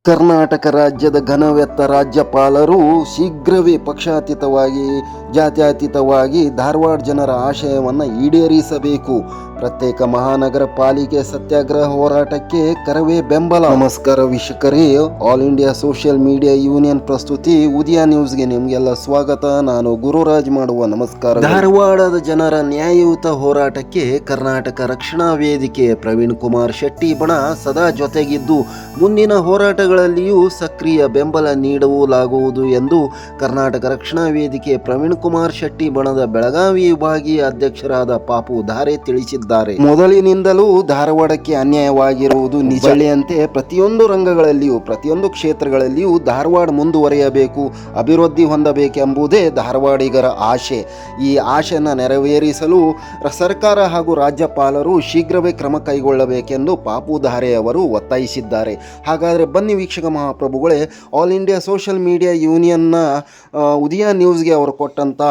ಕರ್ನಾಟಕ ರಾಜ್ಯದ ಘನವೆತ್ತ ರಾಜ್ಯಪಾಲರು ಶೀಘ್ರವೇ ಪಕ್ಷಾತೀತವಾಗಿ ಜಾತ್ಯತೀತವಾಗಿ ಧಾರವಾಡ ಜನರ ಆಶಯವನ್ನು ಈಡೇರಿಸಬೇಕು. ಪ್ರತ್ಯೇಕ ಮಹಾನಗರ ಪಾಲಿಕೆ ಸತ್ಯಾಗ್ರಹ ಹೋರಾಟಕ್ಕೆ ಕರವೇ ಬೆಂಬಲ. ನಮಸ್ಕಾರ ವೀಕ್ಷಕರೇ, all India social media union ಪ್ರಸ್ತುತಿ ಉದಯ ನ್ಯೂಸ್ಗೆ ನಿಮಗೆಲ್ಲ ಸ್ವಾಗತ. ನಾನು ಗುರುರಾಜ್ ಮಾಡುವ ನಮಸ್ಕಾರ. ಧಾರವಾಡದ ಜನರ ನ್ಯಾಯಯುತ ಹೋರಾಟಕ್ಕೆ ಕರ್ನಾಟಕ ರಕ್ಷಣಾ ವೇದಿಕೆ ಪ್ರವೀಣ್ ಕುಮಾರ್ ಶೆಟ್ಟಿ ಬಣ ಸದಾ ಜೊತೆಗಿದ್ದು ಮುಂದಿನ ಹೋರಾಟಗಳಲ್ಲಿಯೂ ಸಕ್ರಿಯ ಬೆಂಬಲ ನೀಡಲಾಗುವುದು ಎಂದು ಕರ್ನಾಟಕ ರಕ್ಷಣಾ ವೇದಿಕೆ ಪ್ರವೀಣ್ ಕುಮಾರ್ ಶೆಟ್ಟಿ ಬಣದ ಬೆಳಗಾವಿ ವಿಭಾಗೀಯ ಅಧ್ಯಕ್ಷರಾದ ಪಾಪು ಧಾರೆ ತಿಳಿಸಿದ್ದಾರೆ. ಮೊದಲಿನಿಂದಲೂ ಧಾರವಾಡಕ್ಕೆ ಅನ್ಯಾಯವಾಗಿರುವುದು ನಿಜಳಿಯಂತೆ ಪ್ರತಿಯೊಂದು ರಂಗಗಳಲ್ಲಿಯೂ ಪ್ರತಿಯೊಂದು ಕ್ಷೇತ್ರಗಳಲ್ಲಿಯೂ ಧಾರವಾಡ ಮುಂದುವರಿಯಬೇಕು, ಅಭಿವೃದ್ಧಿ ಹೊಂದಬೇಕೆಂಬುದೇ ಧಾರವಾಡಿಗರ ಆಶೆ. ಈ ಆಶೆಯನ್ನು ನೆರವೇರಿಸಲು ಸರ್ಕಾರ ಹಾಗೂ ರಾಜ್ಯಪಾಲರು ಶೀಘ್ರವೇ ಕ್ರಮ ಕೈಗೊಳ್ಳಬೇಕೆಂದು ಪಾಪು ಧಾರೆ ಅವರು ಒತ್ತಾಯಿಸಿದ್ದಾರೆ. ಹಾಗಾದರೆ ಬನ್ನಿ ವೀಕ್ಷಕ ಮಹಾಪ್ರಭುಗಳೇ, ಆಲ್ ಇಂಡಿಯಾ ಸೋಷಿಯಲ್ ಮೀಡಿಯಾ ಯೂನಿಯನ್ನ ಉದಯ ನ್ಯೂಸ್ಗೆ ಅವರು ಕೊಟ್ಟಂಥ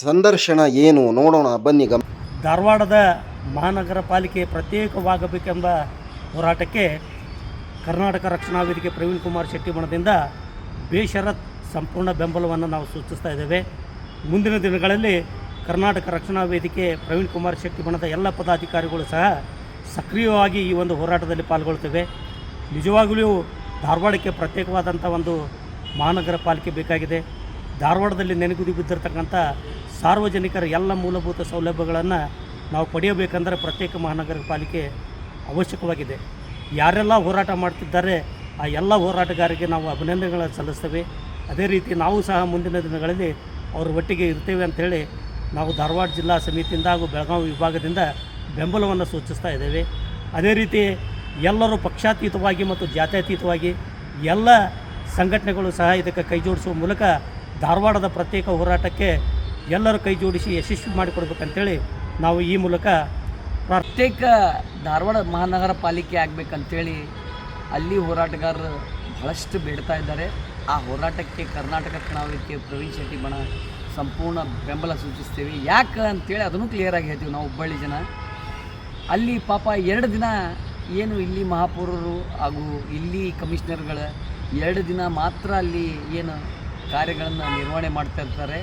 ಸಂದರ್ಶನ ಏನು ನೋಡೋಣ ಬನ್ನಿ. ಧಾರವಾಡದ ಮಹಾನಗರ ಪಾಲಿಕೆ ಪ್ರತ್ಯೇಕವಾಗಬೇಕೆಂಬ ಹೋರಾಟಕ್ಕೆ ಕರ್ನಾಟಕ ರಕ್ಷಣಾ ವೇದಿಕೆ ಪ್ರವೀಣ್ ಕುಮಾರ್ ಶೆಟ್ಟಿ ಬಣದಿಂದ ಬೇಷರತ್ ಸಂಪೂರ್ಣ ಬೆಂಬಲವನ್ನು ನಾವು ಸೂಚಿಸ್ತಾ ಇದ್ದೇವೆ. ಮುಂದಿನ ದಿನಗಳಲ್ಲಿ ಕರ್ನಾಟಕ ರಕ್ಷಣಾ ವೇದಿಕೆ ಪ್ರವೀಣ್ ಕುಮಾರ್ ಶೆಟ್ಟಿ ಬಣದ ಎಲ್ಲ ಪದಾಧಿಕಾರಿಗಳು ಸಹ ಸಕ್ರಿಯವಾಗಿ ಈ ಒಂದು ಹೋರಾಟದಲ್ಲಿ ಪಾಲ್ಗೊಳ್ತೇವೆ. ನಿಜವಾಗಲೂ ಧಾರವಾಡಕ್ಕೆ ಪ್ರತ್ಯೇಕವಾದಂಥ ಒಂದು ಮಹಾನಗರ ಪಾಲಿಕೆ ಬೇಕಾಗಿದೆ. ಧಾರವಾಡದಲ್ಲಿ ನೆನೆಗುದಿ ಬಿದ್ದಿರತಕ್ಕಂಥ ಸಾರ್ವಜನಿಕರ ಎಲ್ಲ ಮೂಲಭೂತ ಸೌಲಭ್ಯಗಳನ್ನು ನಾವು ಪಡೆಯಬೇಕಂದರೆ ಪ್ರತ್ಯೇಕ ಮಹಾನಗರ ಪಾಲಿಕೆ ಅವಶ್ಯಕವಾಗಿದೆ. ಯಾರೆಲ್ಲ ಹೋರಾಟ ಮಾಡ್ತಿದ್ದಾರೆ ಆ ಎಲ್ಲ ಹೋರಾಟಗಾರರಿಗೆ ನಾವು ಅಭಿನಂದನೆಗಳನ್ನು ಸಲ್ಲಿಸ್ತೇವೆ. ಅದೇ ರೀತಿ ನಾವು ಸಹ ಮುಂದಿನ ದಿನಗಳಲ್ಲಿ ಅವರ ಒಟ್ಟಿಗೆ ಇರ್ತೇವೆ ಅಂಥೇಳಿ ನಾವು ಧಾರವಾಡ ಜಿಲ್ಲಾ ಸಮಿತಿಯಿಂದ ಹಾಗೂ ಬೆಳಗಾವಿ ವಿಭಾಗದಿಂದ ಬೆಂಬಲವನ್ನು ಸೂಚಿಸ್ತಾ ಇದ್ದೇವೆ. ಅದೇ ರೀತಿ ಎಲ್ಲರೂ ಪಕ್ಷಾತೀತವಾಗಿ ಮತ್ತು ಜಾತ್ಯತೀತವಾಗಿ ಎಲ್ಲ ಸಂಘಟನೆಗಳು ಸಹ ಇದಕ್ಕೆ ಕೈ ಜೋಡಿಸುವ ಮೂಲಕ ಧಾರವಾಡದ ಪ್ರತ್ಯೇಕ ಹೋರಾಟಕ್ಕೆ ಎಲ್ಲರೂ ಕೈ ಜೋಡಿಸಿ ಯಶಸ್ವಿ ಮಾಡಿಕೊಡ್ಬೇಕಂತೇಳಿ ನಾವು ಈ ಮೂಲಕ ಪ್ರತ್ಯೇಕ ಧಾರವಾಡ ಮಹಾನಗರ ಪಾಲಿಕೆ ಆಗಬೇಕಂತೇಳಿ ಅಲ್ಲಿ ಹೋರಾಟಗಾರರು ಬಹಳಷ್ಟು ಬೇಡ್ತಾ ಇದ್ದಾರೆ. ಆ ಹೋರಾಟಕ್ಕೆ ಕರ್ನಾಟಕ ರಕ್ಷಣಾ ವೇದಿಕೆ ಪ್ರವೀಣ್ ಶೆಟ್ಟಿ ಬಣ ಸಂಪೂರ್ಣ ಬೆಂಬಲ ಸೂಚಿಸ್ತೀವಿ. ಯಾಕೆ ಅಂತೇಳಿ ಅದನ್ನು ಕ್ಲಿಯರಾಗಿ ಹೇಳ್ತೀವಿ. ನಾವು ಹುಬ್ಬಳ್ಳಿ ಜನ ಅಲ್ಲಿ ಪಾಪ 2 ದಿನ ಏನು ಇಲ್ಲಿ ಮಹಾಪೌರರು ಹಾಗೂ ಇಲ್ಲಿ ಕಮಿಷನರ್ಗಳ 2 ದಿನ ಮಾತ್ರ ಅಲ್ಲಿ ಏನು ಕಾರ್ಯಗಳನ್ನು ನಿರ್ವಹಣೆ ಮಾಡ್ತಾ ಇರ್ತಾರೆ.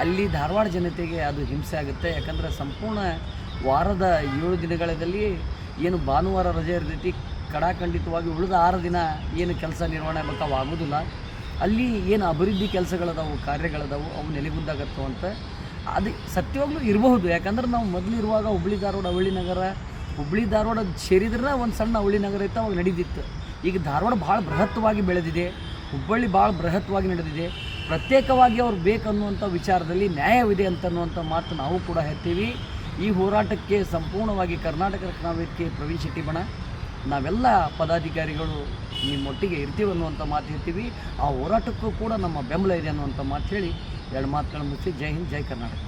ಅಲ್ಲಿ ಧಾರವಾಡ ಜನತೆಗೆ ಅದು ಹಿಂಸೆ ಆಗುತ್ತೆ. ಯಾಕಂದರೆ ಸಂಪೂರ್ಣ ವಾರದ 7 ದಿನಗಳಲ್ಲಿ ಏನು ಭಾನುವಾರ ರಜೆ ಇರ್ತೈತಿ, ಕಡಾಖಂಡಿತವಾಗಿ ಉಳಿದ 6 ದಿನ ಏನು ಕೆಲಸ ನಿರ್ವಹಣೆ ಆಗಬೇಕು ಆಗೋದಿಲ್ಲ. ಅಲ್ಲಿ ಏನು ಅಭಿವೃದ್ಧಿ ಕೆಲಸಗಳದಾವು, ಕಾರ್ಯಗಳದಾವು, ಅವು ನೆಲೆಗುಂದಾಗತ್ತವು ಅಂತ ಅದು ಸತ್ಯವಾಗ್ಲೂ ಇರಬಹುದು. ಯಾಕಂದ್ರೆ ನಾವು ಮೊದಲಿರುವಾಗ ಹುಬ್ಬಳ್ಳಿ ಧಾರವಾಡ ಅವಳಿ ನಗರ, ಹುಬ್ಬಳ್ಳಿ ಧಾರವಾಡ ಸೇರಿದ್ರೆ ಒಂದು ಸಣ್ಣ ಅವಳಿ ನಗರ ಇತ್ತು, ಅವಾಗ ನಡೀತಿತ್ತು. ಈಗ ಧಾರವಾಡ ಭಾಳ ಬೃಹತ್ವಾಗಿ ಬೆಳೆದಿದೆ, ಹುಬ್ಬಳ್ಳಿ ಭಾಳ ಬೃಹತ್ವಾಗಿ ನಡೆದಿದೆ. ಪ್ರತ್ಯೇಕವಾಗಿ ಅವ್ರು ಬೇಕನ್ನುವಂಥ ವಿಚಾರದಲ್ಲಿ ನ್ಯಾಯವಿದೆ ಅಂತನ್ನುವಂಥ ಮಾತು ನಾವು ಕೂಡ ಹೇಳ್ತೀವಿ. ಈ ಹೋರಾಟಕ್ಕೆ ಸಂಪೂರ್ಣವಾಗಿ ಕರ್ನಾಟಕ ರಕ್ಷಣಾ ವೇದಿಕೆ ಪ್ರವೀಣ್ ಶೆಟ್ಟಿ ಬಣ ನಾವೆಲ್ಲ ಪದಾಧಿಕಾರಿಗಳು ನಿಮ್ಮೊಟ್ಟಿಗೆ ಇರ್ತೀವಿ ಅನ್ನುವಂಥ ಮಾತು ಹೇಳ್ತೀವಿ. ಆ ಹೋರಾಟಕ್ಕೂ ಕೂಡ ನಮ್ಮ ಬೆಂಬಲ ಇದೆ ಅನ್ನುವಂಥ ಮಾತು ಹೇಳಿ 2 ಮಾತುಗಳನ್ನು ಮುಗಿಸಿ ಜೈ ಹಿಂದ್, ಜೈ ಕರ್ನಾಟಕ.